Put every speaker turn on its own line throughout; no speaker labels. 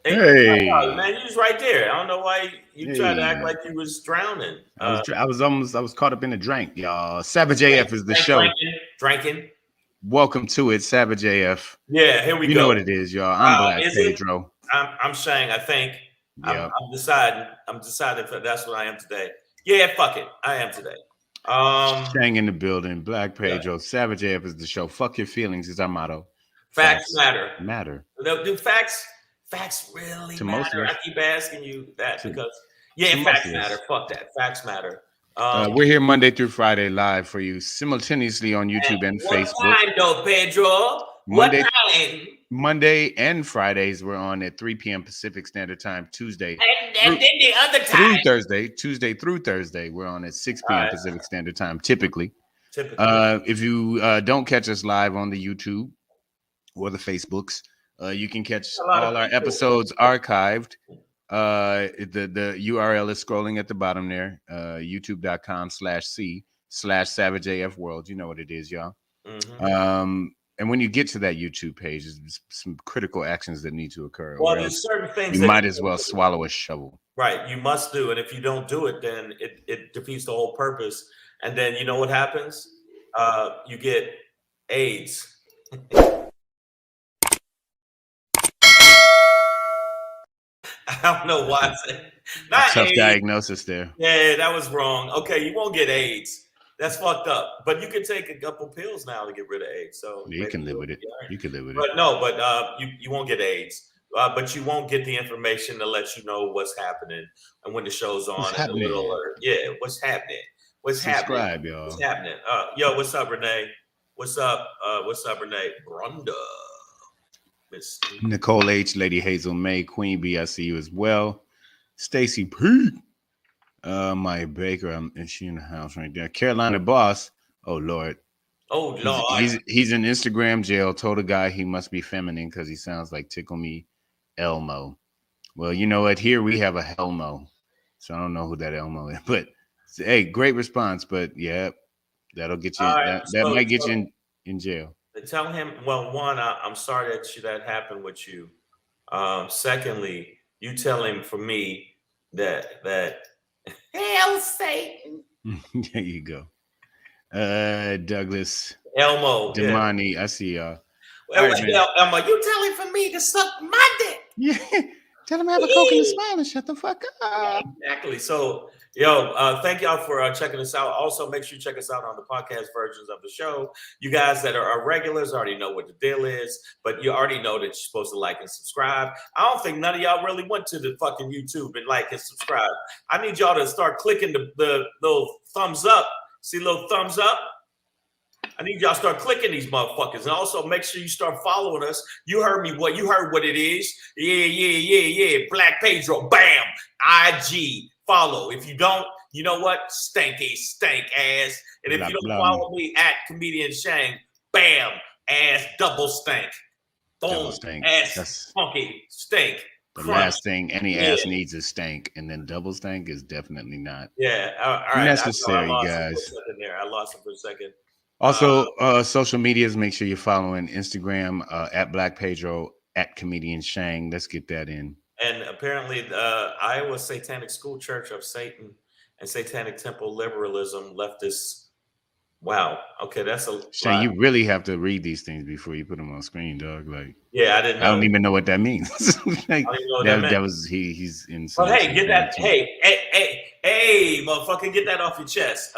Hey,
man, you was right there. I don't know why you tried to act like you was drowning.
I was caught up in a drink, y'all. Savage AF is the show.
Drinking.
Welcome to it, Savage AF.
Yeah, here we go.
You know what it is, y'all. I'm Black Pedro.
I'm Shang. I think.
Yeah.
I'm deciding if that's what I am today. Yeah, fuck it. I am today.
Shang in the building. Black Pedro. Yeah. Savage AF is the show. Fuck your feelings is our motto.
Facts matter. Do facts really matter? I keep asking you that because facts matter. Fuck that. Facts matter.
We're here Monday through Friday live for you simultaneously on YouTube and Facebook.
What time though, Pedro? What time?
Monday and Fridays we're on at 3 p.m. Pacific Standard Time. Tuesday
and then the other time
Tuesday through Thursday we're on at 6 p.m. Pacific Standard Time. Typically. If you don't catch us live on the YouTube or the Facebooks, you can catch all our episodes archived. The URL is scrolling at the bottom there. youtube.com/c/SavageAF World. You know what it is, y'all. Mm-hmm. And when you get to that YouTube page, there's some critical actions that need to occur.
Well, there's certain things
you might as well swallow a shovel.
Right, you must do, and if you don't do it, then it defeats the whole purpose. And then you know what happens? You get AIDS. I don't know why I said not
tough
AIDS.
Diagnosis there.
Yeah, that was wrong. Okay, you won't get AIDS. That's fucked up. But you can take a couple pills now to get rid of AIDS. So
you can live with it. You can live with it.
But no, you won't get AIDS. But you won't get the information to let you know what's happening and when the show's on.
What's happening?
Yeah, what's happening?
Subscribe, y'all.
What's happening? Yo, what's up, Renee? What's up, Renee? Brunda. Miss
Nicole H, Lady Hazel May, Queen B, I see you as well. Stacy P. Maya Baker, and she in the house right there. Carolina Boss. Oh Lord. He's in Instagram jail. Told a guy he must be feminine because he sounds like Tickle Me Elmo. Well, you know what? Here we have a Helmo. So I don't know who that Elmo is, but hey, great response. But yeah, that'll get you. That might get you in jail.
Tell him. Well, one, I'm sorry that happened with you. Secondly, you tell him for me that hell Satan.
There you go. Douglas
Elmo
Damani, yeah. I see y'all.
Elmo, you tell him for me to suck my dick.
Yeah, tell him to have a Coke and a smile and shut the fuck up.
Exactly. So, thank y'all for checking us out. Also, make sure you check us out on the podcast versions of the show. You guys that are our regulars already know what the deal is, but you already know that you're supposed to like and subscribe. I don't think none of y'all really went to the fucking YouTube and like and subscribe. I need y'all to start clicking the little thumbs up. See little thumbs up? I need y'all to start clicking these motherfuckers. And also make sure you start following us. You heard what it is. Yeah. Black Pedro. Bam. IG. Follow. If you don't, you know what? Stank ass. And if you don't follow me at Comedian Shang, bam. Ass double stank. Boom.
Double stank.
Ass funky stink.
The last thing any ass needs is stank, and then double stank is definitely not necessary, guys.
I lost it for a second.
Also, social medias, make sure you're following Instagram at Black Pedro, at Comedian Shang. Let's get that in.
And apparently, Iowa Satanic School Church of Satan and Satanic Temple Liberalism leftist. Wow. Okay, that's a
Shane, you really have to read these things before you put them on screen, dog. Like,
yeah, I didn't know.
I don't even know what that means.
Like, I don't even know what that meant.
That was he's in.
Well, hey, get that. Hey, motherfucker, get that off your chest.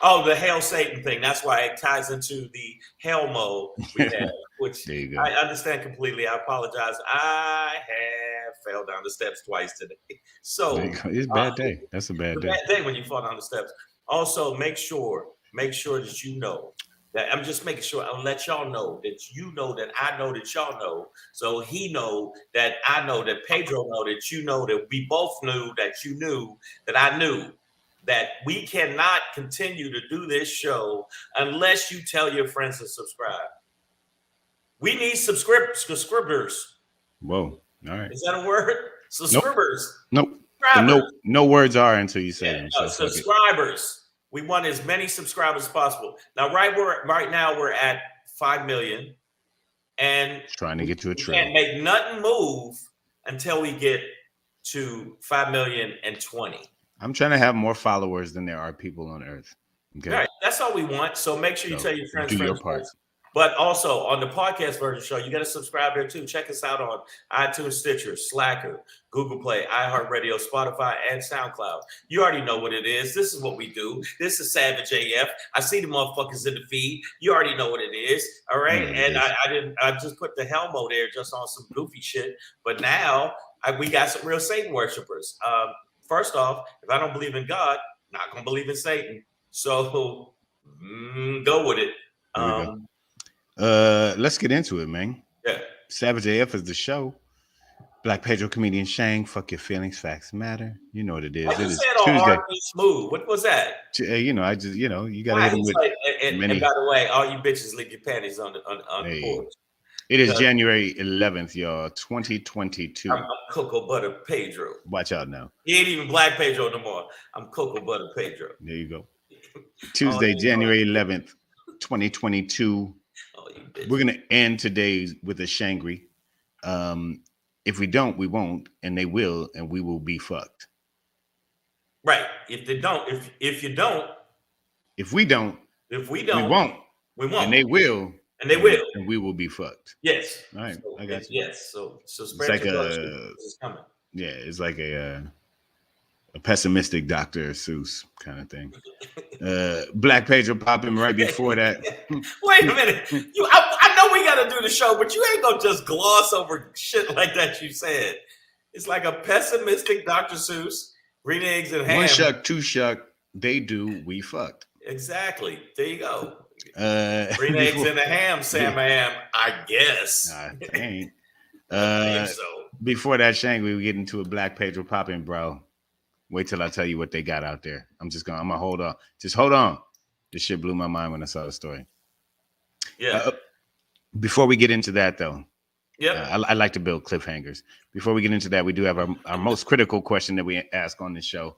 Oh, the Hail Satan thing. That's why it ties into the Helmo we had, which I understand completely. I apologize. I have fell down the steps twice today. So
it's a bad day. That's a bad day.
Bad day when you fall down the steps. Also, make sure that you know I'm just making sure I'll let y'all know that you know that I know that y'all know. So he know that I know that Pedro know that you know that we both knew that you knew that I knew that we cannot continue to do this show unless you tell your friends to subscribe. We need subscribers.
Whoa. All right.
Is that a word? Subscribers.
Nope. No words are until you say them. So
subscribers. We want as many subscribers as possible. Now, right now we're at 5 million, and
trying to get to a
trillion. Can't make nothing move until we get to 5,020,000.
I'm trying to have more followers than there are people on Earth.
Okay, right. That's all we want. So make sure you tell your friends.
Do your part.
But also on the podcast version show, you got to subscribe there too. Check us out on iTunes, Stitcher, Slacker, Google Play, iHeartRadio, Spotify, and SoundCloud. You already know what it is. This is what we do. This is Savage AF. I see the motherfuckers in the feed. You already know what it is. All right. And I just put the Helmo there just on some goofy shit. But now we got some real Satan worshipers. First off, if I don't believe in God, not going to believe in Satan. So go with it.
Let's get into it, man.
Yeah.
Savage AF is the show. Black Pedro, comedian Shang. Fuck your feelings, facts matter. You know what it is.
I just said on hard and smooth. What was that?
You know, you gotta hit him with
and by the way, all you bitches leave your panties on the porch.
It is January 11th, y'all, 2022.
I'm Cocoa Butter Pedro.
Watch out now.
He ain't even Black Pedro no more. I'm Cocoa Butter Pedro.
There you go. Tuesday, January 11th, 2022. We're gonna end today with a SHANGRY. If we don't, we won't, and they will, and we will be fucked.
Right. If they don't, if you don't,
if we don't, we won't, and they will,
and they will,
and we will be fucked.
Yes.
All right. So, I got you.
Yes. So
it's like
it's coming.
Yeah, it's like a pessimistic Dr. Seuss kind of thing. Black Pedro popping right before that.
Wait a minute. I know we got to do the show, but you ain't gonna just gloss over shit like that. You said it's like a pessimistic Dr. Seuss. Green eggs and ham.
One shuck, two shuck. They do. We fucked.
Exactly. There you go. Green eggs and a ham, Sam. I guess.
I ain't.
I think so.
Before that, Shang, we get into a Black Pedro popping, bro. Wait till I tell you what they got out there. I'm gonna hold on. Just hold on. This shit blew my mind when I saw the story.
Yeah.
Before we get into that, though,
yeah,
I like to build cliffhangers. Before we get into that, we do have our most critical question that we ask on this show.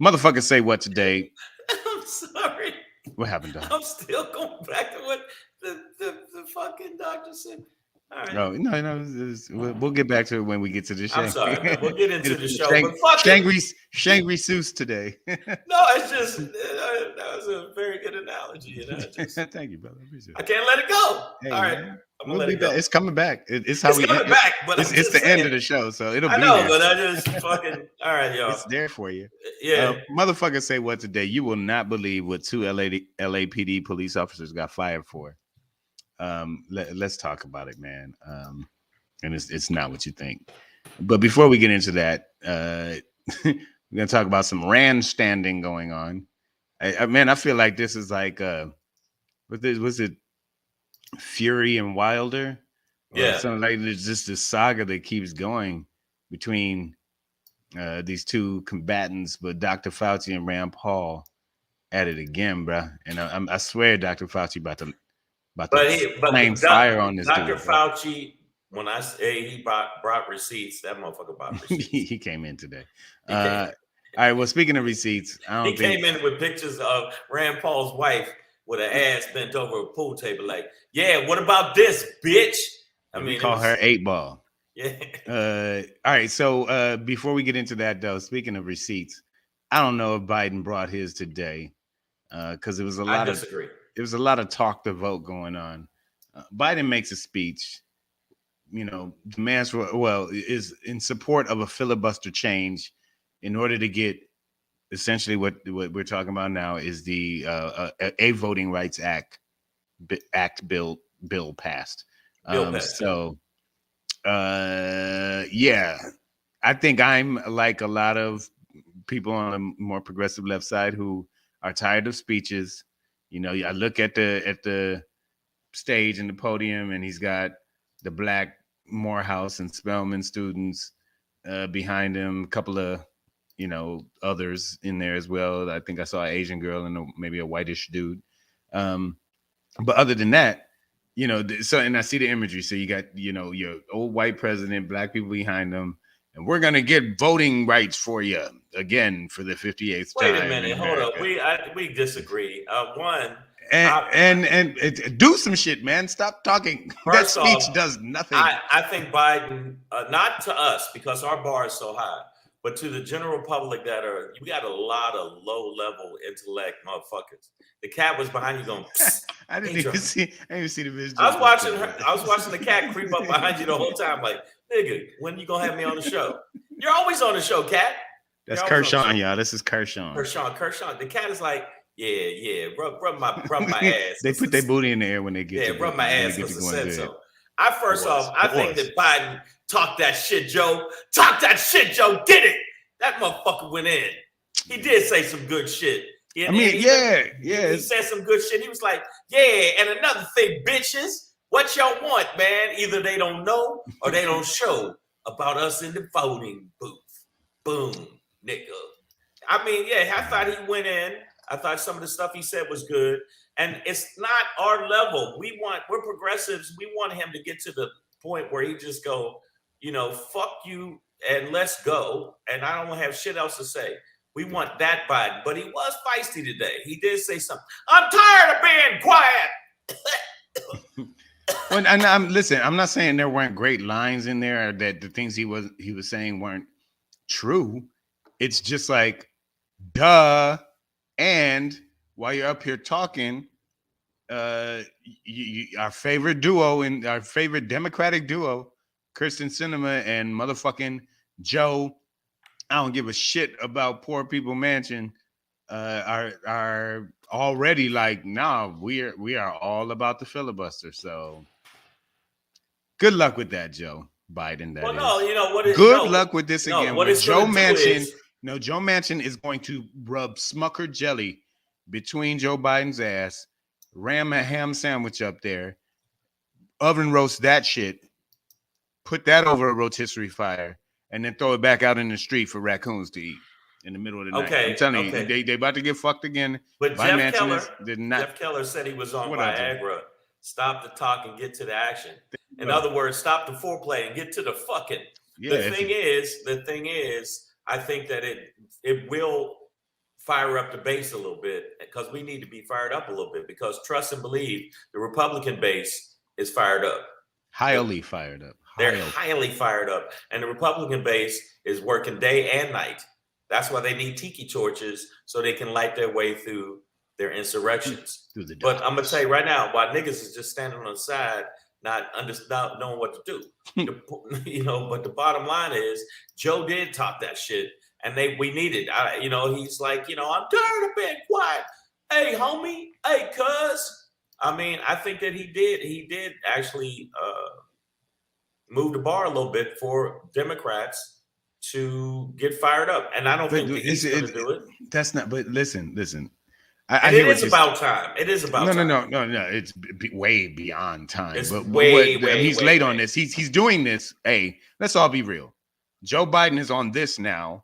Motherfuckers say what today?
I'm sorry.
What happened, dog?
I'm still going back to what the fucking doctor said. All right.
No. We'll get back to it when we get to the show.
I'm sorry, man. We'll get into the show.
Shangri Seuss today.
No, it's just that was a very good analogy.
Thank you, brother.
I can't let it go. Hey, all right.
We'll let it go. It's coming back. It's
coming back, but
it's the end of the show, so it'll be there.
I know, but I just fucking all right, y'all.
It's there for you.
Yeah.
Motherfuckers say what today? You will not believe what two LAPD police officers got fired for. Let's talk about it, man. And it's not what you think. But before we get into that, we're gonna talk about some Rand standing going on. I feel like this is like was it Fury and Wilder?
Yeah,
something like there's just this saga that keeps going between these two combatants, but Dr. Fauci and Rand Paul at it again, bro. And I swear, Dr. Fauci about to flame fire on this
Dr.
dude.
Fauci, when I say he brought receipts, that motherfucker brought receipts.
He came in today. All right. Well, speaking of receipts,
he came in with pictures of Rand Paul's wife with her ass bent over a pool table. Like, yeah, what about this, bitch?
We call her 8-ball.
Yeah.
All right. So before we get into that, though, speaking of receipts, I don't know if Biden brought his today because it was a lot of. It was a lot of talk the vote going on. Biden makes a speech, demands is in support of a filibuster change in order to get essentially what we're talking about now is the a Voting Rights Act bill passed. So yeah, I think I'm like a lot of people on the more progressive left side who are tired of speeches. I look at the stage and the podium, and he's got the black Morehouse and Spelman students behind him, a couple of others in there as well. I think I saw an Asian girl and maybe a whitish dude. But other than that, so, and I see the imagery. So you got, your old white president, black people behind him, and we're going to get voting rights for you again for the 58th time.
Wait a minute. Hold up. We disagree.
And do some shit, man. Stop talking. That speech does nothing.
I think Biden, not to us because our bar is so high, but to the general public you got a lot of low-level intellect motherfuckers. The cat was behind you going, psst.
I didn't even see the video.
I was watching the cat creep up behind you the whole time, like, nigga, when you gonna have me on the show? You're always on the show, cat.
That's Kershaw, y'all. This is Kershaw.
Kershaw. The cat is like, yeah, rub my ass.
They put their booty in the air when they get
rub my ass because it said so. I think that Biden talked that shit, Joe. Get it. That motherfucker went in. He did say some good shit. He said some good shit. He was like, yeah, and another thing, bitches, what y'all want, man? Either they don't know or they don't show about us in the voting booth. Boom, nigga. I mean, yeah, I thought he went in. I thought some of the stuff he said was good. And it's not our level. We're progressives. We want him to get to the point where he just go, fuck you and let's go. And I don't have shit else to say. We want that Biden. But he was feisty today. He did say something. I'm tired of being quiet.
Well, and listen, I'm not saying there weren't great lines in there or that the things he was saying weren't true. It's just like, duh. And while you're up here talking, our favorite duo and our favorite Democratic duo, Kirsten Sinema and motherfucking Joe, I don't give a shit about Poor People Mansion, are already like, nah, we are all about the filibuster. So good luck with that, Joe Biden. Good luck with this again. Joe Manchin. No, Joe Manchin is going to rub Smucker jelly between Joe Biden's ass, ram a ham sandwich up there, oven roast that shit, put that over a rotisserie fire, and then throw it back out in the street for raccoons to eat in the middle of the night. I'm telling you, they about to get fucked again.
But Jeff Keller said he was on Viagra. Stop the talk and get to the action. In other words, stop the foreplay and get to the fucking. Yeah, the thing is, I think that it will fire up the base a little bit because we need to be fired up a little bit because trust and believe the Republican base is fired up.
Highly fired up.
They're highly fired up. And the Republican base is working day and night. That's why they need tiki torches so they can light their way through their insurrections. But I'm going to tell you right now, while niggas is just standing on the side, not knowing what to do. But the bottom line is Joe did talk that shit and we need it. He's like, I'm tired of being quiet. Hey, homie. Hey, cuz. I mean, I think that he did actually move the bar a little bit for Democrats to get fired up. And I don't think he's going to do it.
That's not, but listen.
It is about time. It is about time.
No. It's way beyond time. It's he's late on this. He's doing this. Hey, let's all be real. Joe Biden is on this now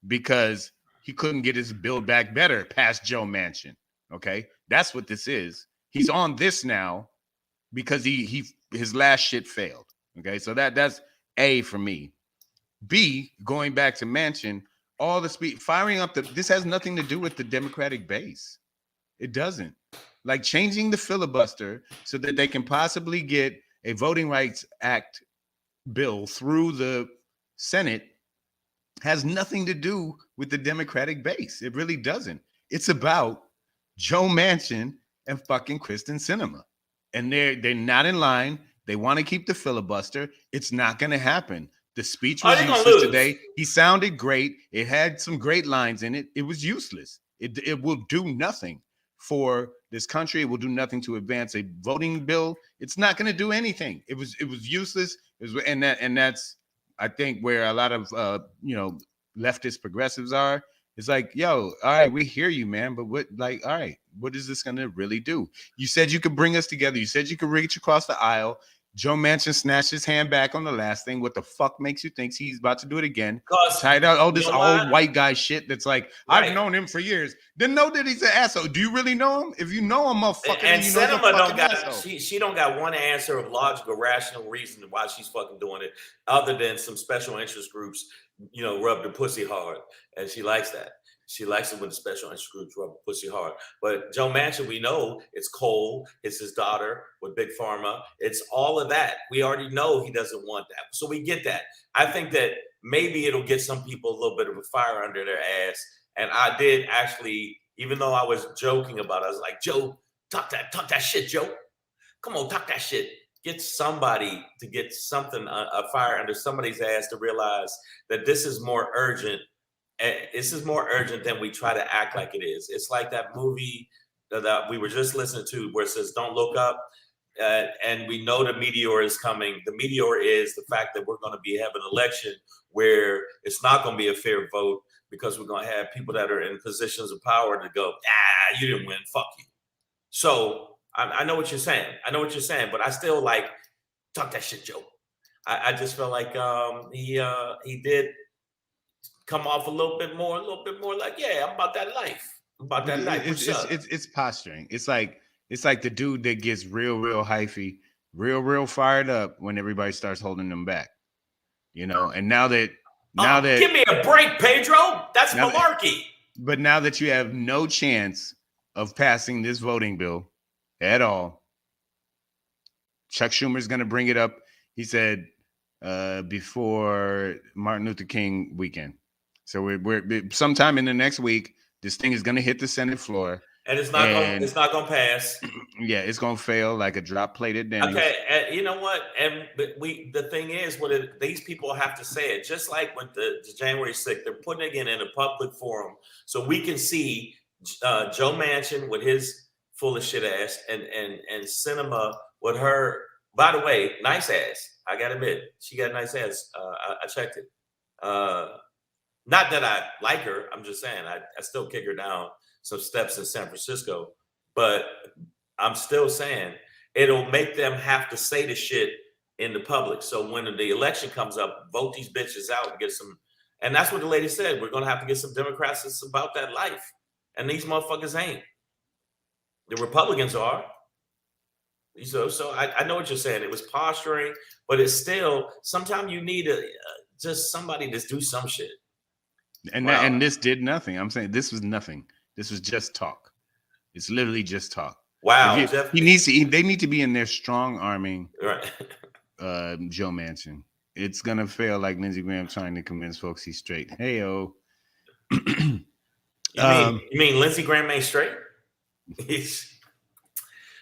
because he couldn't get his Build Back Better past Joe Manchin. Okay, that's what this is. He's on this now because his last shit failed. Okay, so that's A for me. B, going back to Manchin. All the speed firing up this has nothing to do with the Democratic base. It doesn't. Like changing the filibuster so that they can possibly get a Voting Rights Act bill through the Senate has nothing to do with the Democratic base. It really doesn't. It's about Joe Manchin and fucking Kirsten Sinema. And they're not in line. They want to keep the filibuster. It's not going to happen. The speech was useless today. He sounded great. It had some great lines in it. It was useless. It will do nothing for this country. It will do nothing to advance a voting bill. It's not going to do anything. It was useless. And that's I think where a lot of leftist progressives are. It's like, yo, all right, we hear you, man. But what, like, all right, what is this going to really do? You said you could bring us together. You said you could reach across the aisle. Joe Manchin snatched his hand back on the last thing. What the fuck makes you think he's about to do it again? Tied out all this old white guy shit that's like, right. I've known him for years. Didn't know that he's an asshole. Do you really know him? If you know him, motherfucker,
and
you
know
he's a fucking
asshole. She don't got one answer of logical, rational reason why she's fucking doing it, other than some special interest groups, rub the pussy hard, and she likes that. She likes it when the special interest groups rub pussy hard. But Joe Manchin, we know it's Cole, it's his daughter with Big Pharma. It's all of that. We already know he doesn't want that. So we get that. I think that maybe it'll get some people a little bit of a fire under their ass. And I did actually, even though I was joking about it, I was like, Joe, talk that shit, Joe. Come on, talk that shit. Get somebody to get something, a fire under somebody's ass to realize that this is more urgent. This is more urgent than we try to act like it is. It's like that movie that we were just listening to where it says, don't look up. And we know the meteor is coming. The meteor is the fact that we're going to be having an election where it's not going to be a fair vote because we're going to have people that are in positions of power to go, you didn't win, fuck you. So I know what you're saying. But I still like, talk that shit, Joe. I just felt like he did come off a little bit more like, yeah, I'm about that life.
It's posturing. It's like the dude that gets real hyphy, real fired up when everybody starts holding them back. And now that
give me a break, Pedro. That's malarkey.
But now that you have no chance of passing this voting bill at all, Chuck Schumer's going to bring it up. He said before Martin Luther King weekend. So we're sometime in the next week, this thing is going to hit the Senate floor.
And it's not going to pass.
Yeah, it's going to fail like a drop plate at Denny's.
Okay, and you know what? The thing is, these people have to say it, just like with the January 6th, they're putting it in a public forum so we can see Joe Manchin with his full of shit ass and Cinema with her, by the way, nice ass. I got to admit, she got a nice ass. I checked it. Not that I like her. I'm just saying I still kick her down some steps in San Francisco. But I'm still saying it'll make them have to say the shit in the public. So when the election comes up, vote these bitches out and get some. And that's what the lady said. We're going to have to get some Democrats that's about that life. And these motherfuckers ain't. The Republicans are. So I know what you're saying. It was posturing, but it's still, sometimes you need just somebody to do some shit.
And this did nothing. I'm saying this was nothing. This was just talk. It's literally just talk.
Wow.
They need to be in there strong arming
right.
Joe Manchin. It's gonna fail like Lindsey Graham trying to convince folks he's straight. Hey-o.
You mean Lindsey Graham ain't straight?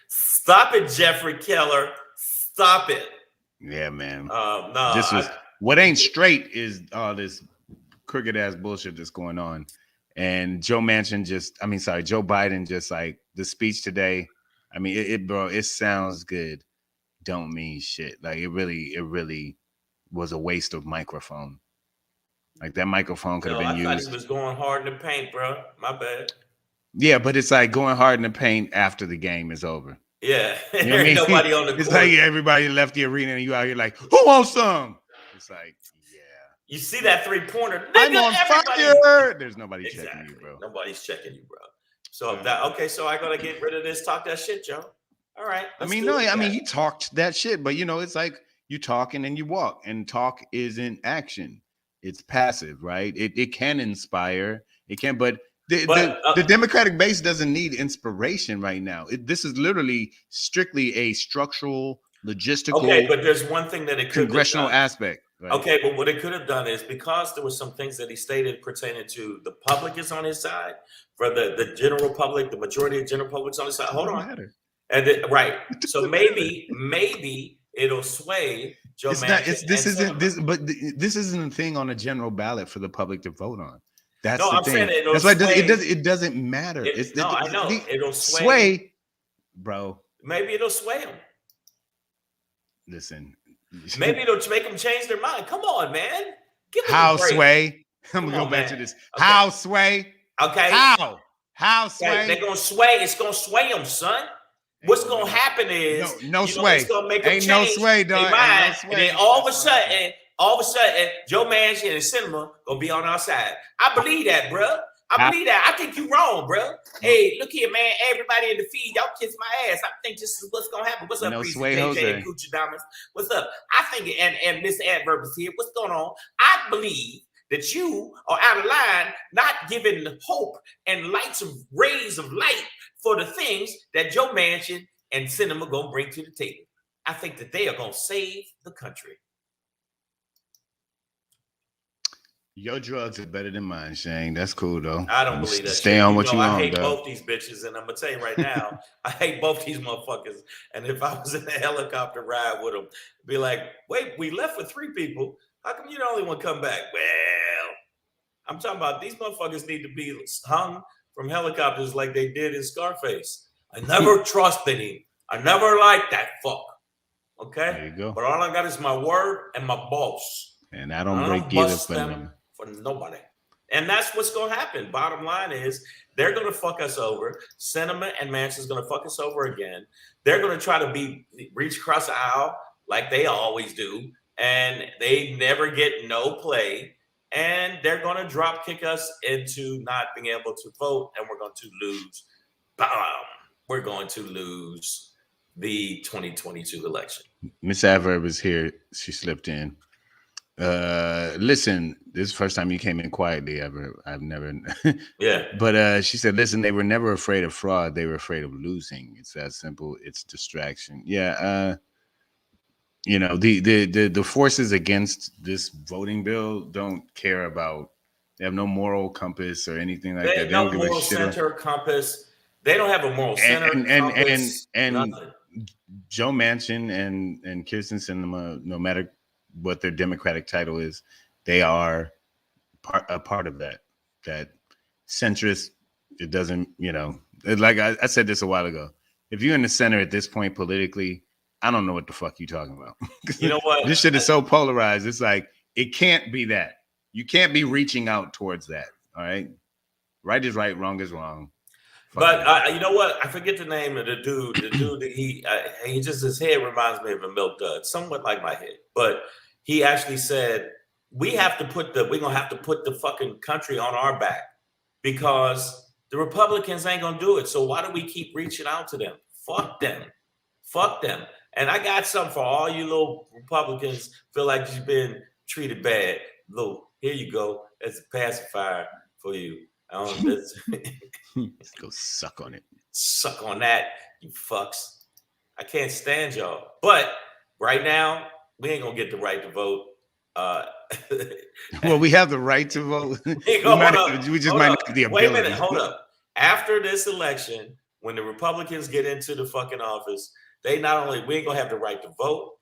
Stop it, Jeffrey Keller. Stop it.
Yeah, man.
No.
What ain't straight is all this crooked ass bullshit that's going on. And Joe Biden just like the speech today. I mean, it sounds good. Don't mean shit. Like it really was a waste of microphone. Like that microphone could have been used.
I thought he was going hard in the paint, bro. My bad.
Yeah, but it's like going hard in the paint after the game is over.
Yeah. You know what I mean? Nobody on the court.
It's like everybody left the arena and you out here like, who wants some? It's like, yeah.
You see that 3-pointer?
I'm on fire. There's nobody checking you, bro.
Nobody's checking you, bro. So so I gotta get rid of this. Talk that shit, Joe. All right.
He talked that shit, but it's like you talk and then you walk, and talk isn't action. It's passive, right? It can inspire. It can, but the Democratic base doesn't need inspiration right now. This is literally strictly a structural, logistical.
Okay, but there's one thing that it could
congressional aspect. Right?
Okay, but what it could have done is, because there were some things that he stated pertaining to the public is on his side, for the general public, the majority of the general public's on his side. Hold on.
Matter.
And right. So maybe it'll sway Joe Manchin.
This isn't a thing on a general ballot for the public to vote on. That's the
I'm
thing.
saying
That's why it doesn't matter.
I know. It'll
sway, bro.
Maybe it'll sway them.
Listen.
Maybe it'll make them change their mind. Come on, man.
How sway? I'm gonna go back to this. Okay. How, Sway?
Okay.
How, Sway?
They're gonna sway. It's gonna sway them, son. What's gonna happen is
no sway.
It's gonna make them change
no sway, dog.
Mind, and then all of a sudden, Joe Manchin and Cinema gonna be on our side. I believe that, bro. I believe that. I think you're wrong, bro. Hey, look here, man. Everybody in the feed, y'all kiss my ass. I think this is what's gonna happen. What's up, JJ and Coochie Diamonds? What's up? I think, and Miss Adverb is here. What's going on? I believe that you are out of line, not giving hope and rays of light for the things that Joe Manchin and Cinema gonna bring to the table. I think that they are gonna save the country.
Your drugs are better than mine, Shane. That's cool though.
I don't believe that.
Stay on what you want.
I hate both these bitches, and I'm gonna tell you right now, I hate both these motherfuckers. And if I was in a helicopter ride with them, be like, wait, we left with 3 people. How come you the only one come back? Well, I'm talking about these motherfuckers need to be hung from helicopters like they did in Scarface. I never trusted him. I never liked that fuck. Okay?
There you go.
But all I got is my word and my boss.
And I don't break either for them.
For nobody. And that's what's going to happen. Bottom line is they're going to fuck us over. Cinema and Manchin's going to fuck us over again. They're going to try to reach across the aisle like they always do. And they never get no play. And they're going to drop kick us into not being able to vote. And we're going to lose. We're going to lose the 2022 election. Miss
Adverb is here. She slipped in. Listen, this is the first time you came in quietly ever. I've never.
Yeah.
But she said, listen, they were never afraid of fraud. They were afraid of losing. It's that simple. It's distraction. Yeah. The forces against this voting bill don't care about. They have no moral compass or anything like that. They
don't moral center compass. They don't have a moral center compass.
And Joe Manchin and Kirsten Sinema, no matter what their Democratic title is, they are a part of that centrist. It doesn't, like I said this a while ago. If you're in the center at this point politically, I don't know what the fuck you're talking about.
You know what?
This shit is so polarized. It's like, it can't be that. You can't be reaching out towards that. All right. Right is right. Wrong is wrong.
But you know what? I forget the name of the dude. The dude that he just, his head reminds me of a milk dud, somewhat like my head. But he actually said, we're gonna have to put the fucking country on our back because the Republicans ain't gonna do it. So why do we keep reaching out to them? Fuck them. And I got something for all you little Republicans feel like you've been treated bad. Look, here you go. That's a pacifier for you. Let's
go suck on it.
Suck on that, you fucks. I can't stand y'all. But right now, we ain't gonna get the right to vote.
Well, we have the right to vote. We just might not have the ability.
Wait a minute, hold up. After this election, when the Republicans get into the fucking office, we ain't gonna have the right to vote.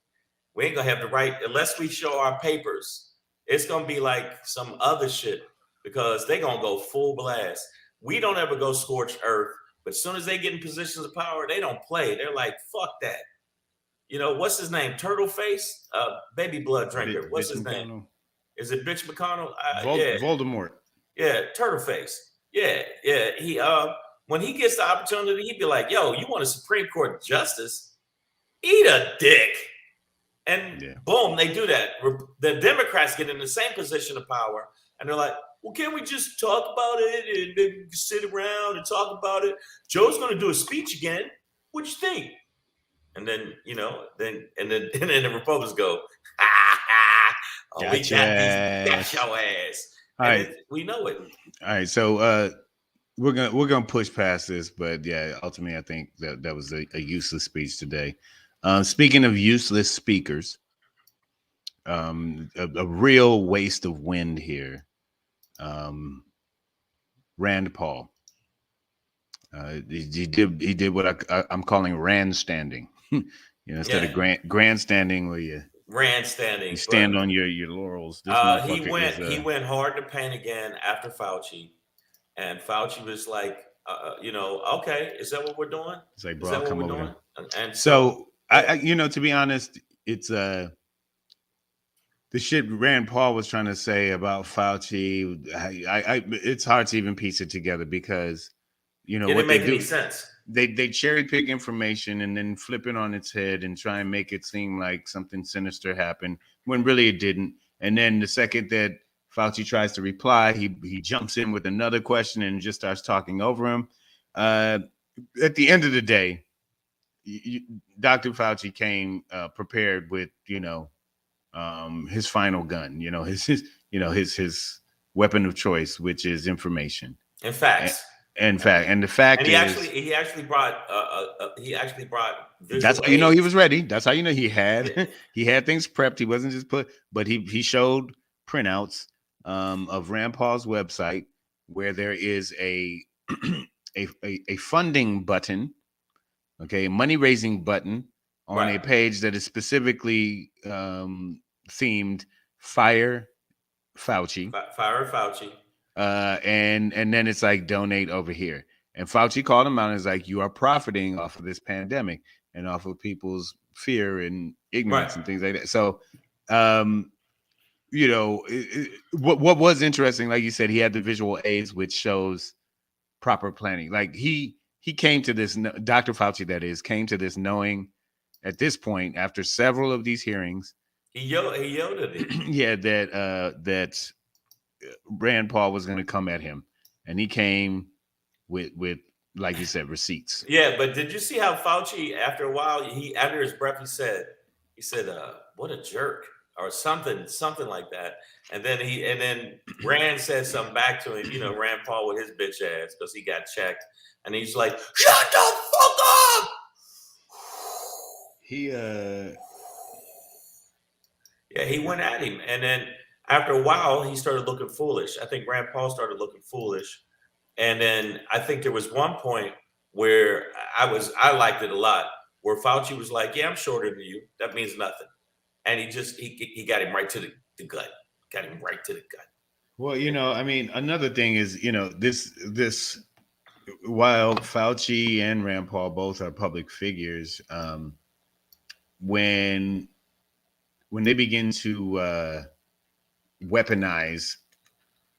We ain't gonna have the right unless we show our papers. It's gonna be like some other shit because they gonna go full blast. We don't ever go scorched earth, but as soon as they get in positions of power, they don't play. They're like, fuck that. What's his name? Turtle Face? Baby blood drinker. What's his name? Is it Bitch McConnell?
Yeah. Voldemort.
Yeah, Turtle Face. Yeah. He when he gets the opportunity, he'd be like, yo, you want a Supreme Court justice? Eat a dick. And boom, they do that. The Democrats get in the same position of power, and they're like, well, can't we just talk about it and then sit around and talk about it? Joe's going to do a speech again. What you think? And then, then the Republicans go, oh,
got your ass.
All right. We know it.
All right. So we're gonna push past this, but yeah, ultimately I think that was a useless speech today. Speaking of useless speakers, a real waste of wind here. Rand Paul. He did what I'm calling Rand standing. Instead of grandstanding, where you stand on your laurels.
He went hard to paint again after Fauci, and Fauci was like, okay, is that what we're doing?
It's like, bro, come over here. And so I to be honest, it's the shit Rand Paul was trying to say about Fauci, it's hard to even piece it together because,
it didn't make any sense.
They cherry pick information and then flip it on its head and try and make it seem like something sinister happened when really it didn't. And then the second that Fauci tries to reply, he jumps in with another question and just starts talking over him. At the end of the day, Dr. Fauci came prepared with, his final gun, his weapon of choice, which is information
and facts.
And the fact is,
he actually brought visual
that's how you know he was ready. That's how you know he had things prepped. He wasn't just but he showed printouts of Rand Paul's website where there is a funding button, okay, money raising button on a page that is specifically themed Fire Fauci.
Fire Fauci.
And then it's like donate over here. And Fauci called him out and is like, you are profiting off of this pandemic and off of people's fear and ignorance and things like that. So, what was interesting, like you said, he had the visual aids, which shows proper planning. Like he came to this, Dr. Fauci, that is, came to this knowing at this point, after several of these hearings,
he yelled at it.
Yeah, that Rand Paul was going to come at him, and he came with like you said, receipts.
Yeah, but did you see how Fauci, after a while, under his breath, he said, "What a jerk," or something like that. And then Rand said something back to him. Rand Paul with his bitch ass because he got checked, and he's like, "Shut the fuck up."
He
went at him, and then after a while, he started looking foolish. I think Rand Paul started looking foolish. And then I think there was one point where I liked it a lot, where Fauci was like, yeah, I'm shorter than you. That means nothing. And he got him right to the gut. Got him right to the gut.
Well, another thing is, this while Fauci and Rand Paul both are public figures, when they begin to weaponize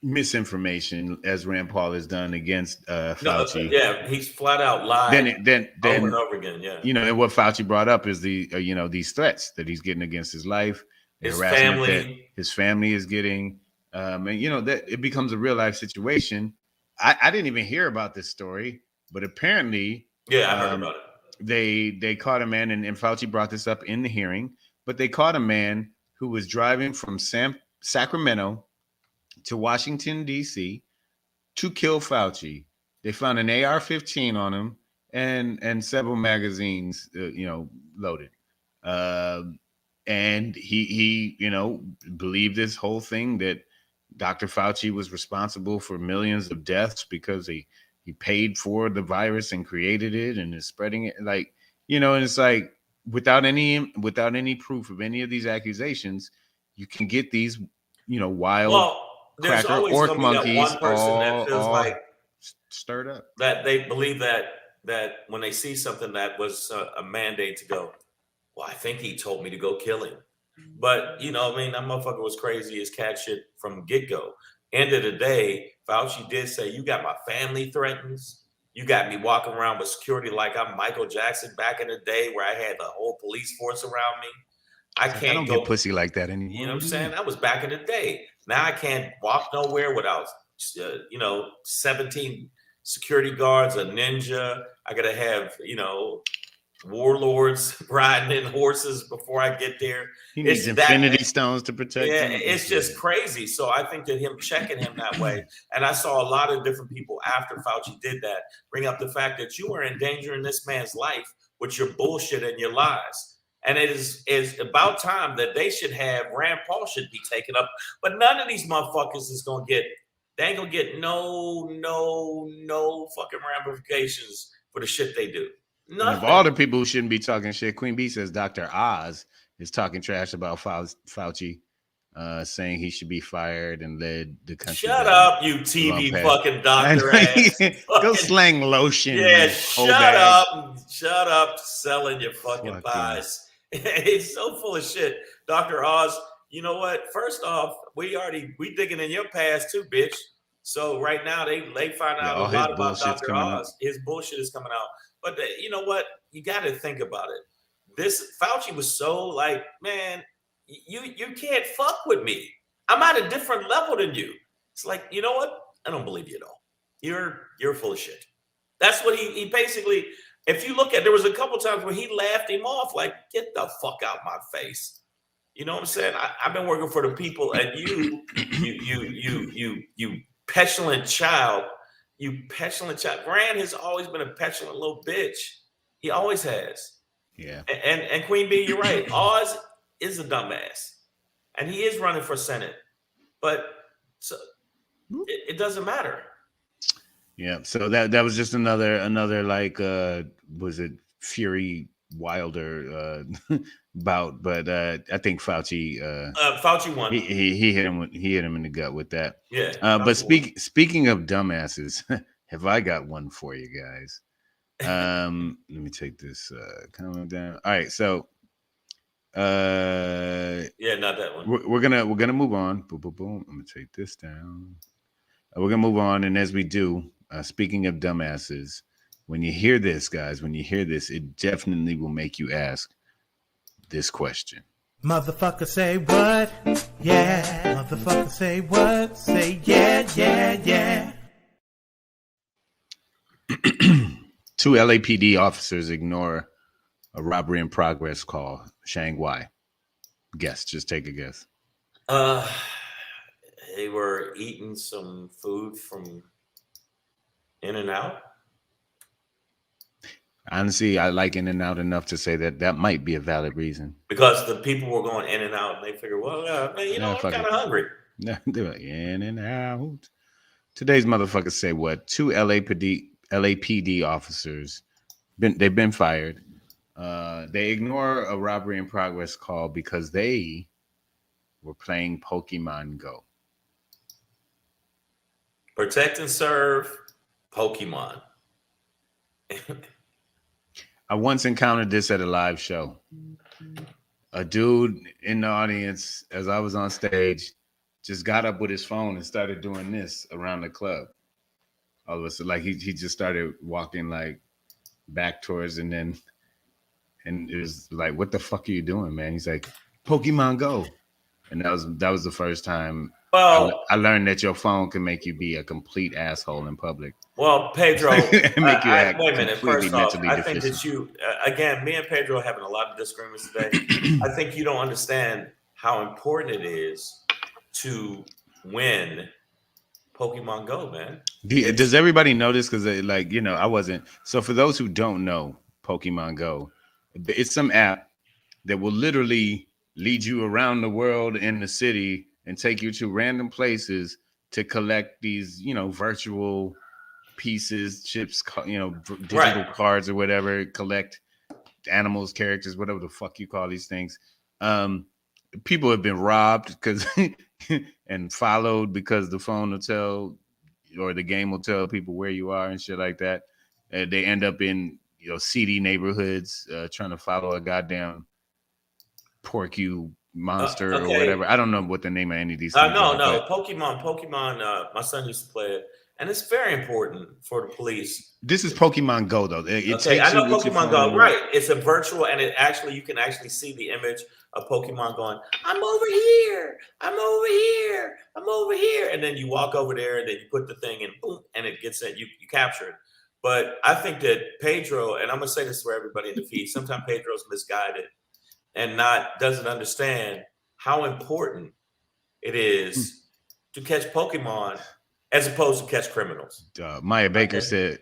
misinformation, as Rand Paul has done against Fauci.
He's flat out lied.
Then
over and over again. Yeah,
and what Fauci brought up is the these threats that he's getting against his life,
his family,
that his family is getting, and that it becomes a real life situation. I didn't even hear about this story, but apparently,
I heard about it.
They caught a man, and Fauci brought this up in the hearing, but they caught a man who was driving from Sacramento to Washington, D.C. to kill Fauci. They found an AR-15 on him and several magazines, loaded. And he believed this whole thing that Dr. Fauci was responsible for millions of deaths because he paid for the virus and created it and is spreading it. Like, and it's like, without any proof of any of these accusations, you can get these, wild cracker orc monkeys all stirred up.
That they believe that when they see something that was a mandate to go, well, I think he told me to go kill him. But, that motherfucker was crazy as cat shit from get-go. End of the day, Fauci did say, you got my family threatened. You got me walking around with security like I'm Michael Jackson back in the day where I had the whole police force around me. I
don't get pussy like that anymore.
You know what I'm saying? That was back in the day. Now I can't walk nowhere without, 17 security guards, a ninja. I got to have, warlords riding in horses before I get there.
He needs infinity stones to protect him.
It's just crazy. So I think that him checking him that way, and I saw a lot of different people after Fauci did that bring up the fact that you are endangering this man's life with your bullshit and your lies. And it is about time that they should have, Rand Paul should be taken up. But none of these motherfuckers is going to get, they ain't going to get no fucking ramifications for the shit they do.
Of all the people who shouldn't be talking shit, Queen B says Dr. Oz is talking trash about Fauci, saying he should be fired and led the country.
Shut up, you TV fucking doctor ass.
Go slang lotion.
Yeah, shut up, selling your fucking pies. He's so full of shit. Dr. Oz, you know what? First off, we digging in your past too, bitch. So right now they find out a lot about Dr. Oz. His bullshit is coming out. But you know what? You got to think about it. This Fauci was so like, man, you can't fuck with me. I'm at a different level than you. It's like, you know what? I don't believe you at all. You're full of shit. That's what he basically. If you look at, there was a couple times where he laughed him off, like, get the fuck out my face. You know what I'm saying? I've been working for the people, and you petulant child. You petulant child. Grant has always been a petulant little bitch. He always has.
Yeah.
And Queen Bee, you're right. Oz is a dumbass, and he is running for Senate, but so it doesn't matter.
Yeah. So that was just another like was it Fury Wilder bout, but I think Fauci
won.
He hit him in the gut with that.
Yeah.
But speaking of dumbasses, have I got one for you guys? Let me take this comment down. All right, so
yeah, not that one.
We're gonna move on. Boom, boom, boom. I'm gonna take this down. We're gonna move on, and as we do, speaking of dumbasses, when you hear this, guys, it definitely will make you ask this question.
Motherfucker say what? Yeah. Motherfucker say what? Say yeah, yeah, yeah.
2 LAPD officers ignore a robbery in progress call. Shanghai. Guess. Just take a guess.
They were eating some food from In-N-Out.
Honestly, I like In-N-Out enough to say that might be a valid reason.
Because the people were going In-N-Out, and they figured, well, man, I'm kind of hungry.
They were In-N-Out. Today's motherfuckers say what? 2 LAPD officers, they've been fired. They ignore a robbery in progress call because they were playing Pokemon Go.
Protect and serve Pokemon.
I once encountered this at a live show. A dude in the audience, as I was on stage, just got up with his phone and started doing this around the club. All of a sudden, like he just started walking like back towards, and it was like, what the fuck are you doing, man? He's like, Pokemon Go. And that was the first time I learned that your phone can make you be a complete asshole in public.
Well, Pedro,
make you act
wait a minute. First off, I think
deficient.
that you, again, me and Pedro are having a lot of disagreements today. I think you don't understand how important it is to win Pokemon Go, man.
Does everybody know this? Because I wasn't. So for those who don't know Pokemon Go, it's some app that will literally lead you around the world in the city and take you to random places to collect these, virtual pieces, chips, digital cards or whatever, collect animals, characters, whatever the fuck you call these things. People have been robbed because and followed because the phone will tell or the game will tell people where you are and shit like that. They end up in seedy neighborhoods trying to follow a goddamn porcue monster or whatever. I don't know what the name of any of these things are.
No. Pokemon, my son used to play it. And it's very important for the police.
This is Pokemon Go, though.
I know Pokemon Go, right? It's a virtual, and you can actually see the image of Pokemon going, I'm over here, I'm over here, I'm over here. And then you walk over there, and then you put the thing in, boom, and it gets it, you capture it. But I think that Pedro, and I'm going to say this for everybody in the feed, sometimes Pedro's misguided and doesn't understand how important it is to catch Pokemon as opposed to catch criminals.
Maya Baker said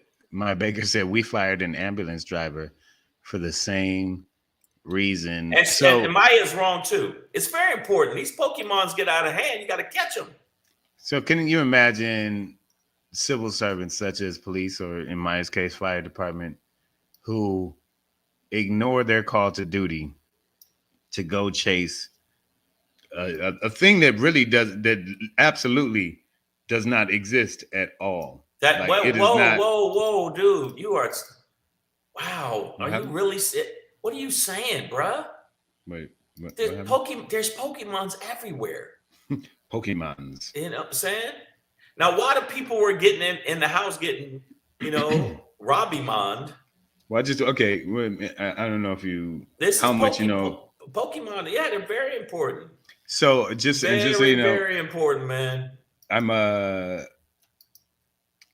we fired an ambulance driver for the same reason.
And Maya's wrong too. It's very important. These Pokemons get out of hand. You got to catch them.
So can you imagine civil servants such as police, or in Maya's case, fire department, who ignore their call to duty to go chase a thing that absolutely does not exist at all.
Whoa, dude, you are. Wow, are you really? What are you saying, bruh?
Wait,
There's Pokemons everywhere.
Pokemons.
You know what I'm saying? Now, why do people were getting in the house getting, Robbymon?
Well, okay. I don't know if you
how
much you know.
Pokemon, yeah, they're very important.
So just so you know,
very important, man.
I'm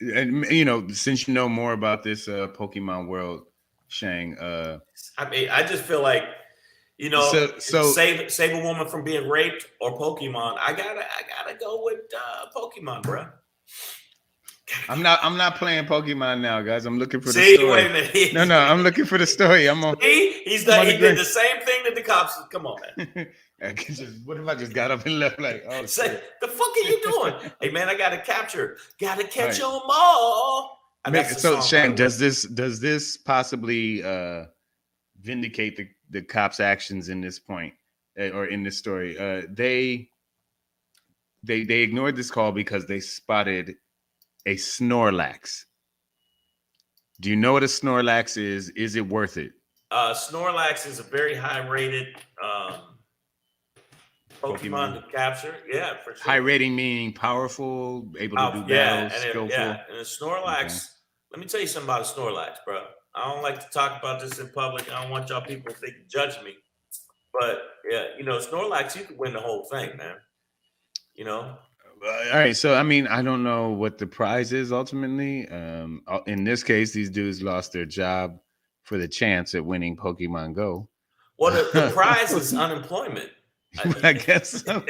and since you know more about this Pokemon world, Shang.
I mean, I just feel like, so save a woman from being raped or Pokemon. I gotta go with Pokemon, bro.
I'm not playing Pokemon now, guys. I'm looking for the story.
Wait a minute.
No, I'm looking for the story. I'm on.
See, he did the same thing that the cops. Come on, man.
What if I just got up and left? Like, oh,
say, the fuck are you doing? Hey, man, I gotta catch them all.
So, Shang, does this possibly vindicate the cops' actions in this point or in this story? They ignored this call because they spotted a Snorlax. Do you know what a Snorlax is? Is it worth it?
Snorlax is a very high rated Pokemon to capture. Yeah, for sure.
High rating meaning powerful, able to do battles, skillful.
And a Snorlax, let me tell you something about a Snorlax, bro. I don't like to talk about this in public. I don't want y'all people to think judge me. But yeah, Snorlax, you could win the whole thing, man.
All right, so I mean, I don't know what the prize is ultimately. In this case, these dudes lost their job for the chance at winning Pokemon Go.
Well, the prize is unemployment.
I guess so.